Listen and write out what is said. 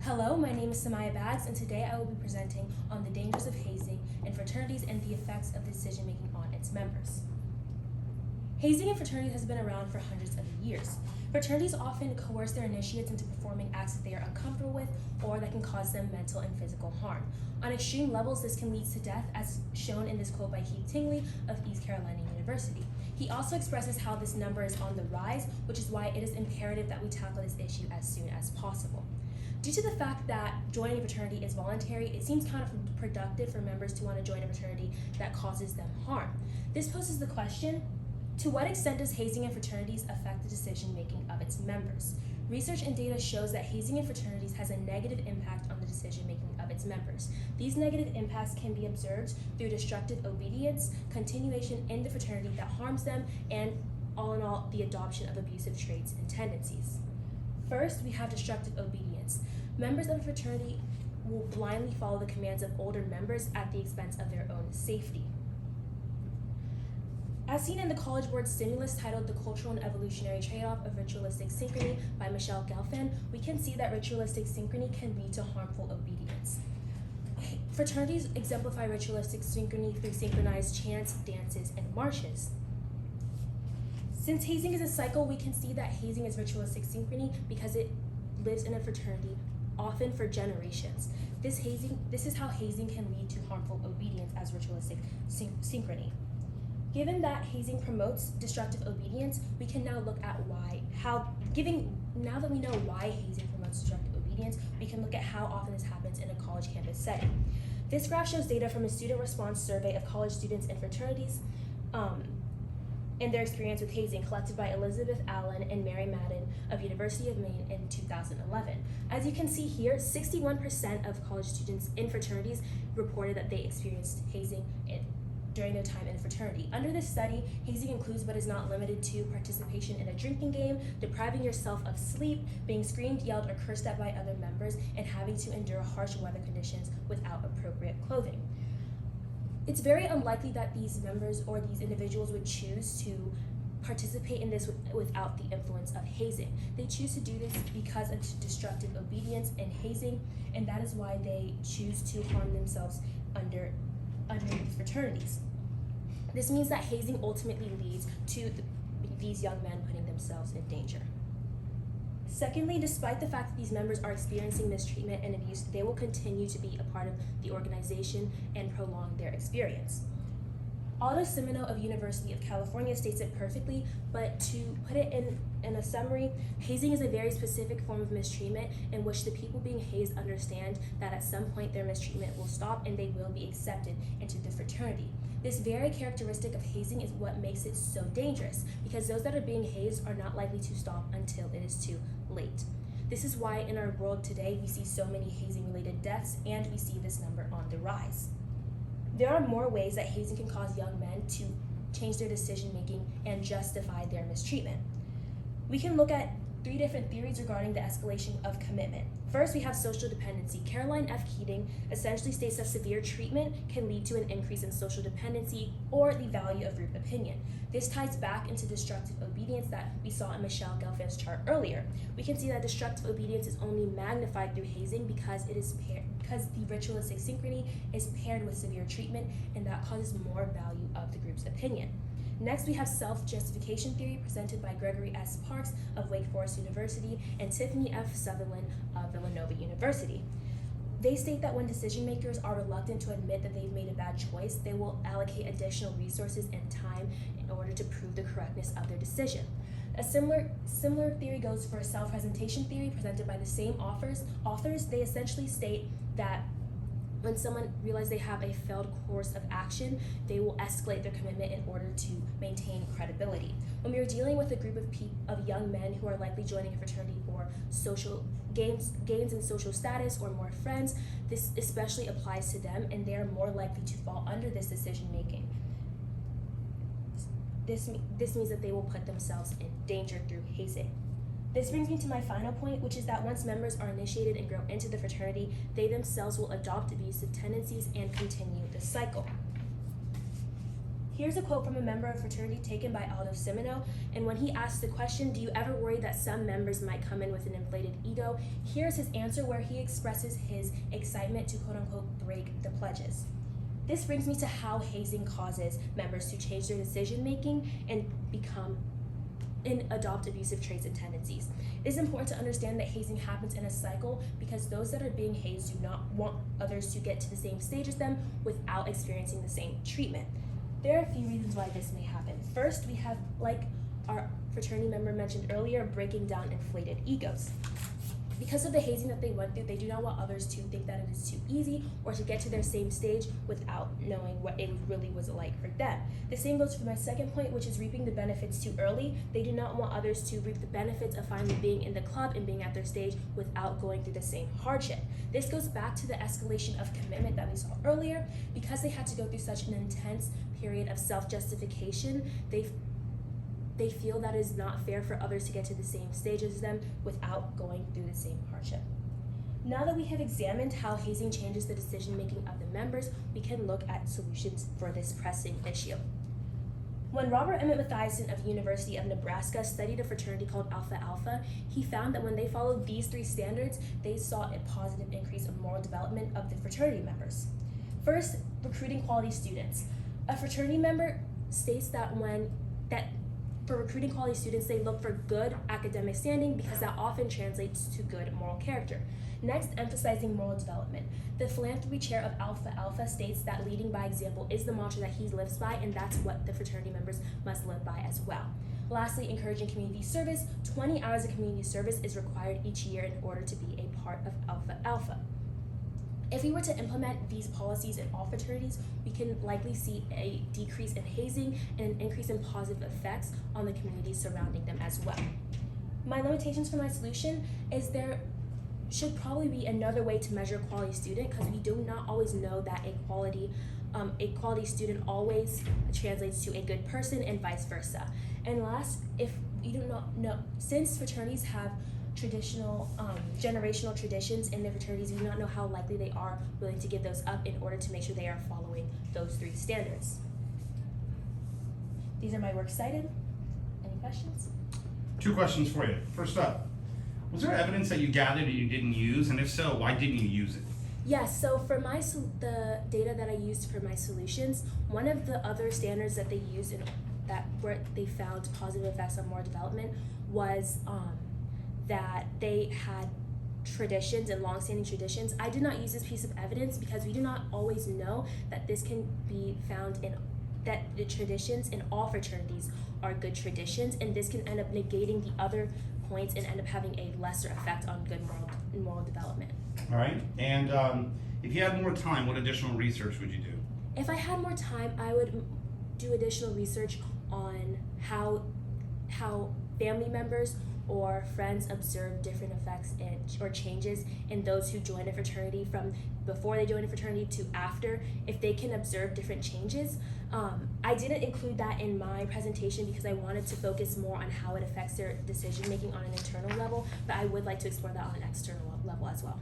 Hello, my name is Samaya Bags, and today I will be presenting on the dangers of hazing in fraternities and the effects of decision-making on its members. Hazing in fraternities has been around for hundreds of years. Fraternities often coerce their initiates into performing acts that they are uncomfortable with or that can cause them mental and physical harm. On extreme levels, this can lead to death, as shown in this quote by Keith Tingley of East Carolina University. He also expresses how this number is on the rise, which is why it is imperative that we tackle this issue as soon as possible. Due to the fact that joining a fraternity is voluntary, it seems counterproductive for members to want to join a fraternity that causes them harm. This poses the question, to what extent does hazing in fraternities affect the decision-making of its members? Research and data shows that hazing in fraternities has a negative impact on the decision-making of its members. These negative impacts can be observed through destructive obedience, continuation in the fraternity that harms them, and all in all, the adoption of abusive traits and tendencies. First, we have destructive obedience. Members of a fraternity will blindly follow the commands of older members at the expense of their own safety. As seen in the College Board stimulus titled The Cultural and Evolutionary Trade-Off of Ritualistic Synchrony by Michelle Gelfand, we can see that ritualistic synchrony can lead to harmful obedience. Fraternities exemplify ritualistic synchrony through synchronized chants, dances, and marches. Since hazing is a cycle, we can see that hazing is ritualistic synchrony because it lives in a fraternity, often for generations. This is how hazing can lead to harmful obedience as ritualistic synchrony. Given that hazing promotes destructive obedience, we can now look at now that we know why hazing promotes destructive obedience, we can look at how often this happens in a college campus setting. This graph shows data from a student response survey of college students in fraternities and their experience with hazing, collected by Elizabeth Allen and Mary Madden of University of Maine in 2011. As you can see here, 61% of college students in fraternities reported that they experienced hazing during their time in a fraternity. Under this study, hazing includes but is not limited to participation in a drinking game, depriving yourself of sleep, being screamed, yelled, or cursed at by other members, and having to endure harsh weather conditions without appropriate clothing. It's very unlikely that these members or these individuals would choose to participate in this without the influence of hazing. They choose to do this because of destructive obedience and hazing, and that is why they choose to harm themselves under these fraternities. This means that hazing ultimately leads to these young men putting themselves in danger. Secondly, despite the fact that these members are experiencing mistreatment and abuse, they will continue to be a part of the organization and prolong their experience. Aldo Cimino of University of California states it perfectly, but to put it in a summary, hazing is a very specific form of mistreatment in which the people being hazed understand that at some point their mistreatment will stop and they will be accepted into the fraternity. This very characteristic of hazing is what makes it so dangerous, because those that are being hazed are not likely to stop until it is too late. This is why in our world today we see so many hazing-related deaths, and we see this number on the rise. There are more ways that hazing can cause young men to change their decision-making and justify their mistreatment. We can look at 3 different theories regarding the escalation of commitment. First, we have social dependency. Caroline F. Keating essentially states that severe treatment can lead to an increase in social dependency or the value of group opinion. This ties back into destructive obedience that we saw in Michelle Gelfand's chart earlier. We can see that destructive obedience is only magnified through hazing because the ritualistic synchrony is paired with severe treatment, and that causes more value of the group's opinion. Next, we have self-justification theory presented by Gregory S. Parks of Wake Forest University and Tiffany F. Sutherland of Villanova University. They state that when decision makers are reluctant to admit that they've made a bad choice, they will allocate additional resources and time in order to prove the correctness of their decision. A similar theory goes for self-presentation theory presented by the same authors. They essentially state that when someone realizes they have a failed course of action, they will escalate their commitment in order to maintain credibility. When we are dealing with a group of young men who are likely joining a fraternity for social gains in social status or more friends, this especially applies to them, and they are more likely to fall under this decision making. This means that they will put themselves in danger through hazing. This brings me to my final point, which is that once members are initiated and grow into the fraternity, they themselves will adopt abusive tendencies and continue the cycle. Here's a quote from a member of a fraternity taken by Aldo Simino, and when he asked the question, do you ever worry that some members might come in with an inflated ego? Here's his answer where he expresses his excitement to quote-unquote break the pledges. This brings me to how hazing causes members to change their decision-making and adopt abusive traits and tendencies. It is important to understand that hazing happens in a cycle because those that are being hazed do not want others to get to the same stage as them without experiencing the same treatment. There are a few reasons why this may happen. First, we have, like our fraternity member mentioned earlier, breaking down inflated egos. Because of the hazing that they went through, they do not want others to think that it is too easy or to get to their same stage without knowing what it really was like for them. The same goes for my second point, which is reaping the benefits too early. They do not want others to reap the benefits of finally being in the club and being at their stage without going through the same hardship. This goes back to the escalation of commitment that we saw earlier. Because they had to go through such an intense period of self-justification, they feel that it is not fair for others to get to the same stage as them without going through the same hardship. Now that we have examined how hazing changes the decision-making of the members, we can look at solutions for this pressing issue. When Robert Emmett Mathiasen of the University of Nebraska studied a fraternity called Alpha Alpha, he found that when they followed these 3 standards, they saw a positive increase of moral development of the fraternity members. First, recruiting quality students. A fraternity member states that for recruiting quality students, they look for good academic standing because that often translates to good moral character. Next, emphasizing moral development. The philanthropy chair of Alpha Alpha states that leading by example is the mantra that he lives by, and that's what the fraternity members must live by as well. Lastly, encouraging community service. 20 hours of community service is required each year in order to be a part of Alpha Alpha. If we were to implement these policies in all fraternities, we can likely see a decrease in hazing and an increase in positive effects on the communities surrounding them as well. My limitations for my solution is there should probably be another way to measure quality student because we do not always know that a quality student always translates to a good person and vice versa. And last, if you do not know, since fraternities have traditional generational traditions in their fraternities, we do not know how likely they are willing to give those up in order to make sure they are following those 3 standards. These are my works cited. Any questions? 2 questions for you. First up, was there evidence that you gathered that you didn't use, and if so, why didn't you use it? Yes, so for the data that I used for my solutions, one of the other standards that they used where they found positive effects on moral development was that they had traditions and long-standing traditions. I did not use this piece of evidence because we do not always know that this can be found that the traditions in all fraternities are good traditions, and this can end up negating the other points and end up having a lesser effect on good moral development. All right, and if you had more time, what additional research would you do? If I had more time, I would do additional research on how family members or friends observe different effects or changes in those who join a fraternity from before they join a fraternity to after, if they can observe different changes. I didn't include that in my presentation because I wanted to focus more on how it affects their decision making on an internal level, but I would like to explore that on an external level as well.